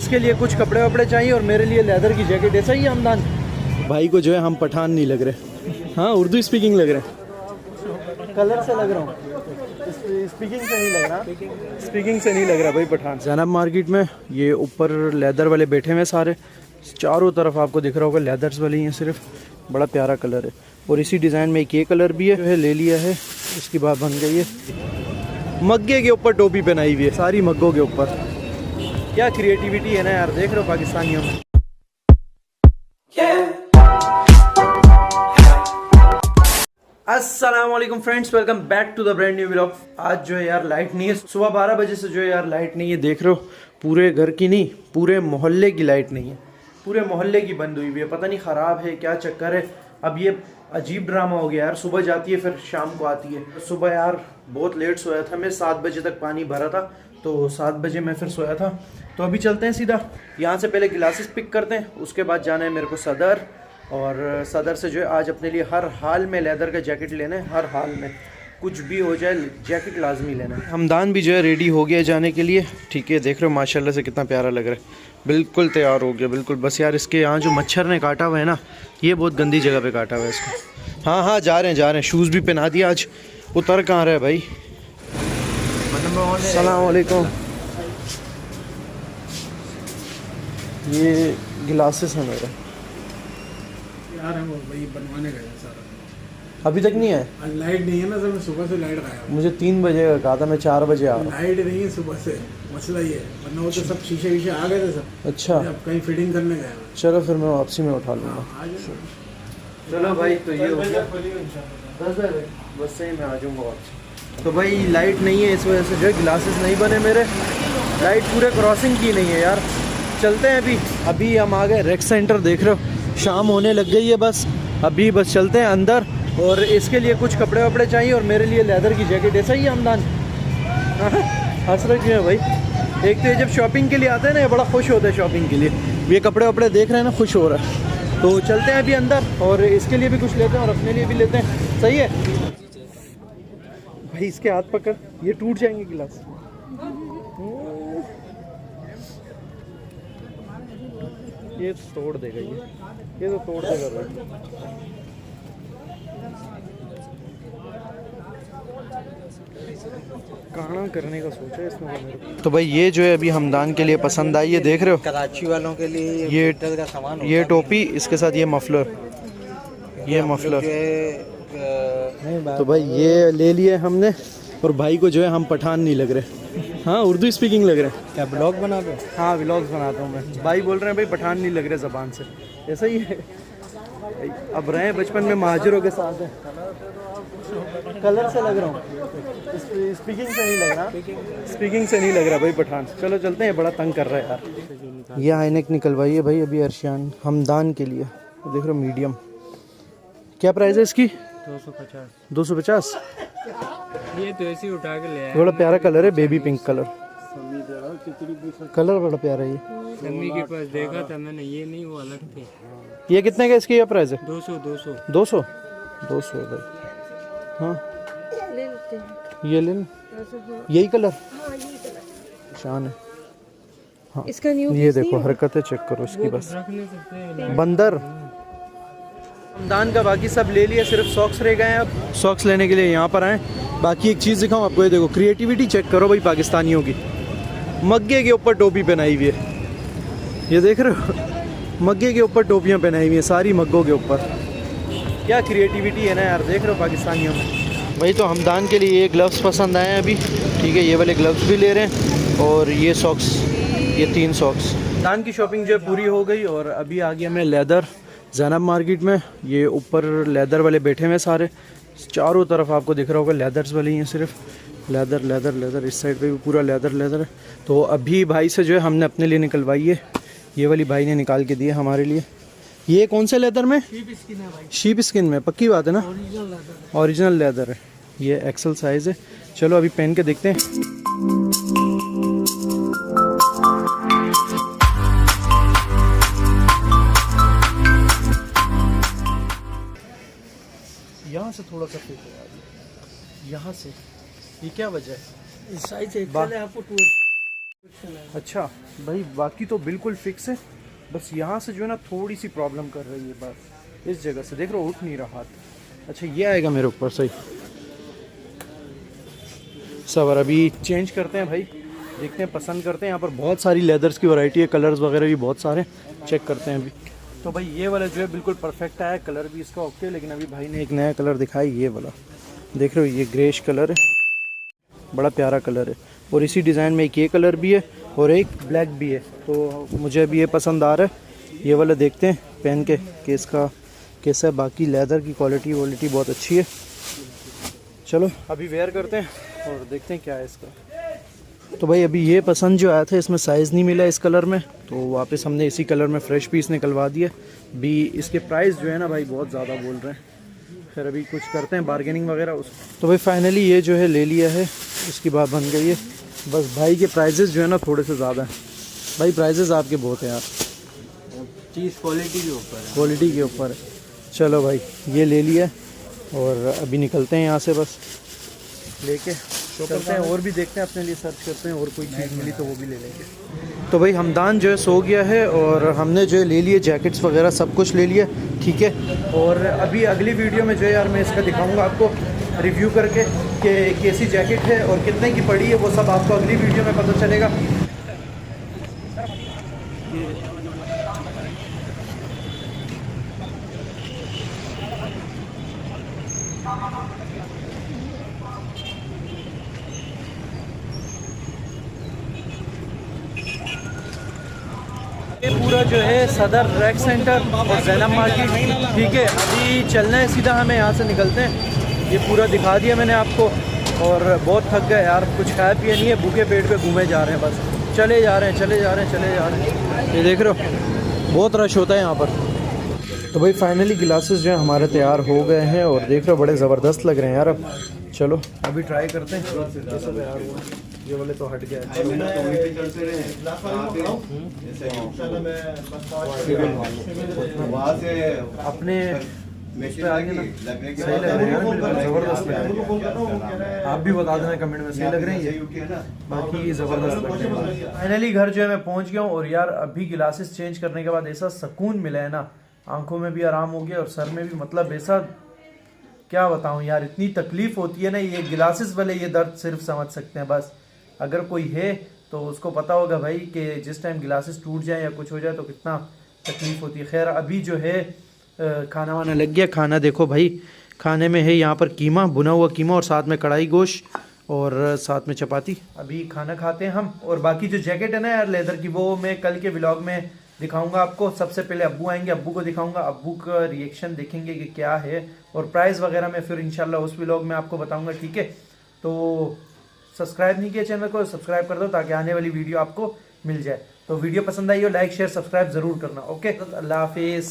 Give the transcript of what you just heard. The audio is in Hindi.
इसके लिए कुछ कपड़े वपड़े चाहिए और मेरे लिए लेदर की जैकेट। ऐसा ही हमदान भाई को जो है हम पठान नहीं लग रहे। हाँ उर्दू स्पीकिंग लग रहे हैं, कलर से लग रहा हूँ, स्पीकिंग से नहीं लग रहा, स्पीकिंग से नहीं लग रहा भाई पठान। ज़ैनब मार्केट में ये ऊपर लेदर वाले बैठे हुए सारे, चारों तरफ आपको दिख रहा होगा लेदर्स वाले ही हैं सिर्फ। बड़ा प्यारा कलर है और इसी डिज़ाइन में एक ये कलर भी है, जो है ले लिया है। इसकी बात बन गई है। मग्गे के ऊपर टोपी पहनाई हुई है, सारी मग्गों के ऊपर। क्या क्रिएटिविटी है ना यार, देख रहे हो पाकिस्तानियों में। अस्सलामुअलैकुम friends, welcome back to the brand new vlog. आज जो है यार लाइट नहीं है, सुबह 12 बजे से जो है यार लाइट नहीं है। देख रहे हो पूरे घर की नहीं, पूरे मोहल्ले की लाइट नहीं है, पूरे मोहल्ले की बंद हुई हुई है। पता नहीं ख़राब है क्या चक्कर है। अब ये अजीब ड्रामा हो गया यार, सुबह जाती है फिर शाम को आती है। सुबह यार बहुत लेट सोया था मैं, 7 बजे तक पानी भरा था, तो 7 बजे मैं फिर सोया था। तो अभी चलते हैं सीधा यहाँ से, पहले ग्लासेस पिक करते हैं, उसके बाद जाना है मेरे को सदर। और सदर से जो है आज अपने लिए हर हाल में लेदर का जैकेट लेना है, हर हाल में कुछ भी हो जाए जैकेट लाजमी लेना है। हमदान भी जो है रेडी हो गया जाने के लिए, ठीक है। देख रहे हो माशाल्लाह से कितना प्यारा लग रहा है, बिल्कुल तैयार हो गया बिल्कुल। बस यार इसके यहाँ जो मच्छर ने काटा हुआ है ना, ये बहुत गंदी जगह पे काटा हुआ है इसको। हाँ जा रहे हैं शूज़ भी पहना दिया आज। उतर कहाँ रहे भाई। अस्सलाम वालेकुम। ये गिलासेस है मेरे यार, हम वही बनवाने गए हैं सारा। अभी तक नहीं है, आज लाइट नहीं है ना सर, मैं सुबह से लाइट गायब। मुझे 3 बजे का कहा था, मैं 4 बजे आ रहा हूँ। लाइट नहीं है सुबह से, मसला ये है, वरना वो तो सब शीशे वीशे आ गए थे सब। अच्छा अब कहीं फिटिंग करने गए हैं। चलो फिर मैं वापसी में उठा लूँगा। चलो भाई, तो ये हो गया 10 बजे, बस से ही मैं आ जाऊँगा वापसी। तो भाई लाइट नहीं है, इस वजह से जो है ग्लासेस नहीं बने मेरे। लाइट पूरे क्रॉसिंग की नहीं है यार। चलते हैं अभी हम आ गए रेक सेंटर। देख रहे हो शाम होने लग गई है, बस चलते हैं अंदर। और इसके लिए कुछ कपड़े वपड़े चाहिए और मेरे लिए लेदर की जैकेट। ऐसा ही हमदान हंस रहे क्यों है भाई। एक तो ये जब शॉपिंग के लिए आते हैं ना, ये बड़ा खुश होता है शॉपिंग के लिए। ये कपड़े वपड़े देख रहे हैं ना, खुश हो रहा है। तो चलते हैं अभी अंदर और इसके लिए भी कुछ लेते हैं और अपने लिए भी लेते हैं। सही है भाई, इसके हाथ पकड़, ये टूट जाएंगे गिलास। ये तोड़ देगा, ये तो तोड़ देगा भाई। कहाँ करने का सोचा है इसमें तो भाई। ये जो है अभी हमदान के लिए पसंद आई है, देख रहे हो कराची वालों के लिए ये का सामान होता ये टोपी, इसके साथ ये मफलर, ये मफलर। तो भाई ये ले लिए हमने, और भाई को जो है हम पठान नहीं लग रहे। हाँ उर्दू स्पीकिंग लग रहे हैं। क्या ब्लॉग बना दो? हाँ व्लॉग्स बनाता हूँ मैं। भाई बोल रहे हैं भाई पठान नहीं लग रहे ज़बान से। ऐसा ही है, अब रहे बचपन में महाजिरों के साथ है। कलर से लग रहा हूँ, स्पीकिंग से नहीं लग रहा, स्पीकिंग से नहीं लग रहा भाई पठान। चलो चलते हैं, बड़ा तंग कर रहा है यार। ये आइनेक निकलवाइए भाई अभी अर्शियान हमदान के लिए। देख रहे हो मीडियम, क्या प्राइस है इसकी? 250। ये तो ऐसे ही उठा के ले आया। बड़ा प्यारा कलर है, बेबी पिंक कलर। कलर बड़ा प्यारा है ये। मम्मी के पास देखा था मैंने, ये नहीं, वो अलग थे। ये कितने का इसकी क्या प्राइस है? 200 है भाई। हाँ ले लेते हैं, ये ले लें। यही कलर शान है। हाँ इसका न्यू, ये देखो हरकतें चेक करो इसकी, बस बंदर। हमदान का बाकी सब ले लिया, सिर्फ सॉक्स रह गए हैं। अब सॉक्स लेने के लिए यहाँ पर आए। बाकी एक चीज़ दिखाऊँ आपको, ये देखो क्रिएटिविटी चेक करो भाई पाकिस्तानियों की। मग्गे के ऊपर टोपी पहनाई हुई है, ये देख रहे हो, मग्गे के ऊपर टोपियाँ पहनाई हुई हैं सारी मग्गों के ऊपर। क्या क्रिएटिविटी है ना यार, देख रहे हो पाकिस्तानियों में। वही तो हमदान के लिए ये ग्लव्स पसंद आए हैं अभी, ठीक है। ये वाले ग्लव्स भी ले रहे हैं और ये सॉक्स, ये 3 सॉक्स। हमदान की शॉपिंग जो है पूरी हो गई और अभी आ गया मैं लेदर ज़ैनब मार्केट में। ये ऊपर लेदर वाले बैठे हुए सारे, चारों तरफ आपको दिख रहा होगा लेदर्स वाले ही हैं सिर्फ। लेदर लेदर लेदर, इस साइड पे भी पूरा लेदर लेदर है। तो अभी भाई से जो है हमने अपने लिए निकलवाई है, ये वाली भाई ने निकाल के दी है हमारे लिए। ये कौन से लेदर में? शीप स्किन में, पक्की बात है ना, ओरिजिनल लेदर है। ये एक्सल साइज़ है। चलो अभी पहन के देखते हैं। यहाँ से थोड़ा सा फिट है यार, यहाँ से। ये क्या वजह है? साइज आपको अच्छा भाई, बाकी तो बिल्कुल फिक्स है, बस यहाँ से जो है ना थोड़ी सी प्रॉब्लम कर रही है बस, इस जगह से देख रहे हो उठ नहीं रहा हाथ। अच्छा ये आएगा मेरे ऊपर सही। सवर अभी चेंज करते हैं भाई, देखते हैं पसंद करते हैं। यहाँ पर बहुत सारी लेदर्स की वैरायटी है, कलर्स वगैरह भी बहुत सारे, चेक करते हैं अभी। तो भाई ये वाला जो है बिल्कुल परफेक्ट आया, कलर भी इसका ओके, लेकिन अभी भाई ने एक नया कलर दिखाया, ये वाला देख रहे हो, ये ग्रेश कलर है, बड़ा प्यारा कलर है। और इसी डिज़ाइन में एक ये कलर भी है और एक ब्लैक भी है, तो मुझे अभी ये पसंद आ रहा है, ये वाला देखते हैं पहन के कि इसका कैसा है। बाकी लेदर की क्वालिटी बहुत अच्छी है। चलो अभी वेयर करते हैं और देखते हैं क्या है इसका। तो भाई अभी ये पसंद जो आया था, इसमें साइज़ नहीं मिला इस कलर में, तो वापस हमने इसी कलर में फ्रेश पीस निकलवा दिया भी। इसके प्राइस जो है ना भाई बहुत ज़्यादा बोल रहे हैं, फिर अभी कुछ करते हैं बार्गेनिंग वगैरह उस। तो भाई फाइनली ये जो है ले लिया है, इसकी बात बन गई है। बस भाई के प्राइजेस जो है ना थोड़े से ज़्यादा हैं भाई, प्राइजेस आपके बहुत हैं यार, चीज़ क्वालिटी के ऊपर है, क्वालिटी के ऊपर है। चलो भाई ये ले लिया और अभी निकलते हैं यहाँ से, बस लेके चलते हैं और भी देखते हैं, अपने लिए सर्च करते हैं और कोई चीज़ मिली तो वो भी ले लेंगे। तो भाई हमदान जो है सो गया है और हमने जो है ले लिए जैकेट्स वगैरह सब कुछ ले लिया, ठीक है। और अभी अगली वीडियो में जो है यार मैं इसका दिखाऊंगा आपको रिव्यू करके कि कैसी जैकेट है और कितने की पड़ी है, वो सब आपको अगली वीडियो में पता चलेगा। ये पूरा जो है सदर रैक सेंटर और जैनब मार्केट, ठीक है। अभी चलना है सीधा, हमें यहाँ से निकलते हैं। ये पूरा दिखा दिया मैंने आपको और बहुत थक गए यार, कुछ खाया पिया नहीं है, भूखे पेट पे घूमे जा रहे हैं, बस चले जा रहे हैं। ये देख रहे हो बहुत रश होता है यहाँ पर। तो भाई फाइनली गिलासेस जो है हमारे तैयार हो गए हैं और देख रहे हो बड़े ज़बरदस्त लग रहे हैं यार। अब चलो अभी ट्राई करते हैं कैसा तैयार हुआ। ये वाले तो हट गया अपने पे आगे ना, सही लग रहे हैं यार, बिल्कुल ज़बरदस्त लग रहे हैं। आप भी बता देना कमेंट में सही लग रहे हैं ये, बाकी ज़बरदस्त लग रहे हैं। फाइनली घर जो है मैं पहुंच गया हूँ और यार अभी गिलासेस चेंज करने के बाद ऐसा सुकून मिला है ना, आंखों में भी आराम हो गया और सर में भी, मतलब ऐसा क्या बताऊं यार, इतनी तकलीफ होती है ना, ये गिलासेस वाले ये दर्द सिर्फ समझ सकते हैं बस। अगर कोई है तो उसको पता होगा भाई कि जिस टाइम गिलासेस टूट जाए या कुछ हो जाए तो कितना तकलीफ होती है। खैर अभी जो है खाना वाना लग गया। खाना देखो भाई, खाने में है यहाँ पर कीमा, भुना हुआ कीमा और साथ में कढ़ाई गोश्त और साथ में चपाती। अभी खाना खाते हैं हम। और बाकी जो जैकेट है ना यार लेदर की, वो मैं कल के व्लॉग में दिखाऊंगा आपको। सबसे पहले अब्बू आएंगे, अब्बू को दिखाऊंगा, अब्बू का रिएक्शन देखेंगे कि क्या है, और प्राइस वगैरह मैं फिर इंशाल्लाह उस व्लॉग में आपको बताऊंगा, ठीक है। तो सब्सक्राइब नहीं किया चैनल को, सब्सक्राइब कर दो ताकि आने वाली वीडियो आपको मिल जाए। तो वीडियो पसंद आई हो लाइक शेयर सब्सक्राइब जरूर करना। ओके, अल्लाह हाफिज़।